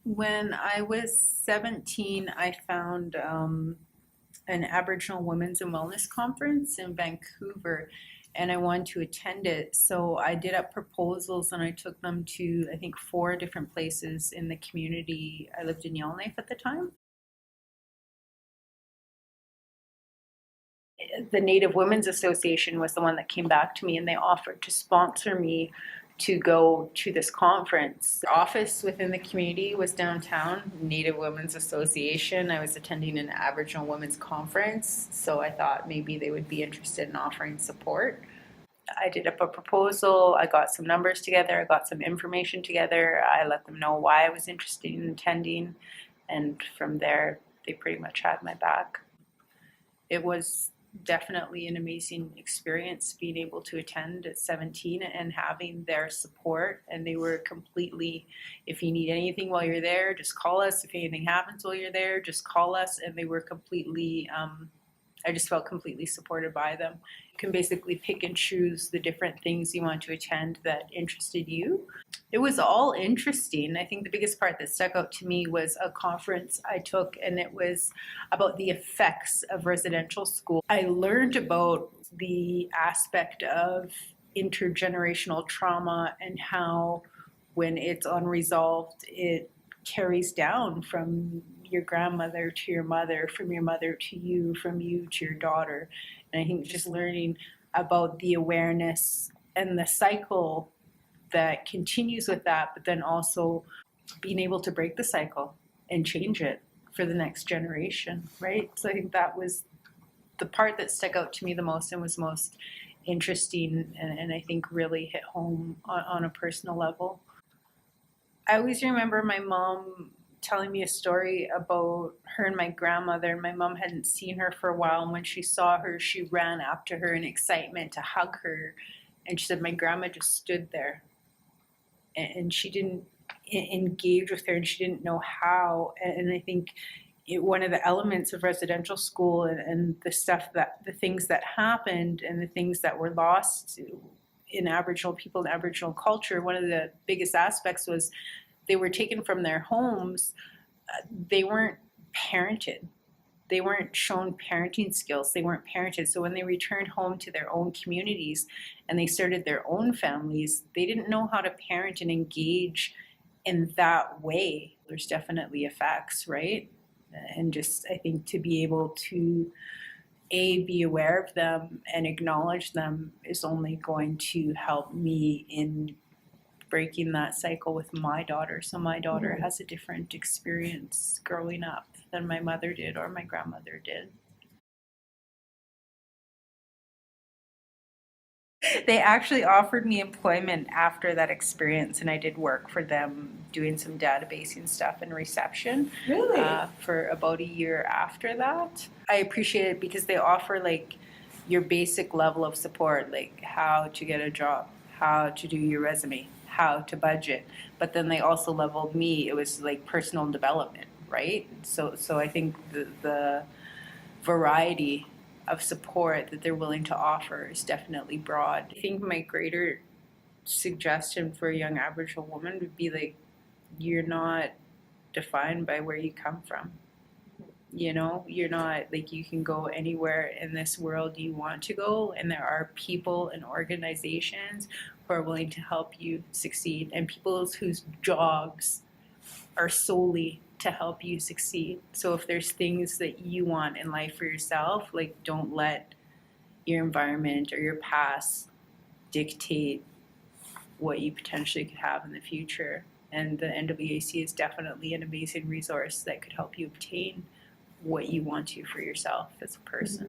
When I was 17, I found an Aboriginal Women's and Wellness Conference in Vancouver, and I wanted to attend it. So I did up proposals and I took them to, I think, 4 different places in the community. I lived in Yellowknife at the time. The Native Women's Association was the one that came back to me, and they offered to sponsor me to go to this conference. The office within the community was downtown, Native Women's Association. I was attending an Aboriginal Women's Conference, so I thought maybe they would be interested in offering support. I did up a proposal, I got some numbers together, I got some information together, I let them know why I was interested in attending, and from there, they pretty much had my back. It was definitely an amazing experience being able to attend at 17 and having their support. And they were completely, if you need anything while you're there, just call us. If anything happens while you're there, just call us. And they were completely, I just felt completely supported by them. You can basically pick and choose the different things you want to attend that interested you. It was all interesting. I think the biggest part that stuck out to me was a conference I took, and it was about the effects of residential school. I learned about the aspect of intergenerational trauma and how when it's unresolved, it carries down from your grandmother to your mother, from your mother to you, from you to your daughter. And I think just learning about the awareness and the cycle that continues with that, but then also being able to break the cycle and change it for the next generation, right? So I think that was the part that stuck out to me the most and was most interesting, and I think really hit home on a personal level. I always remember my mom telling me a story about her and my grandmother. My mom hadn't seen her for a while, and when she saw her, she ran up to her in excitement to hug her. And she said, my grandma just stood there and she didn't engage with her, and she didn't know how. And I think one of the elements of residential school and the things that happened and the things that were lost in Aboriginal people and Aboriginal culture, one of the biggest aspects was they were taken from their homes. They weren't parented. They weren't shown parenting skills. They weren't parented. So when they returned home to their own communities and they started their own families, they didn't know how to parent and engage in that way. There's definitely effects, right? And just, I think, to be able to be aware of them and acknowledge them is only going to help me in breaking that cycle with my daughter. So my daughter has a different experience growing up than my mother did or my grandmother did. They actually offered me employment after that experience, and I did work for them doing some databasing stuff and reception. Really? For about a year after that. I appreciate it because they offer like your basic level of support, like how to get a job, how to do your resume, how to budget. But then they also leveled me. It was like personal development, right? So I think the variety of support that they're willing to offer is definitely broad. I think my greater suggestion for a young Aboriginal woman would be like, you're not defined by where you come from. You know, you're not, like, you can go anywhere in this world you want to go, and there are people and organizations who are willing to help you succeed, and people whose jobs are solely to help you succeed. So if there's things that you want in life for yourself, like, don't let your environment or your past dictate what you potentially could have in the future. And the NWAC is definitely an amazing resource that could help you obtain what you want to for yourself as a person.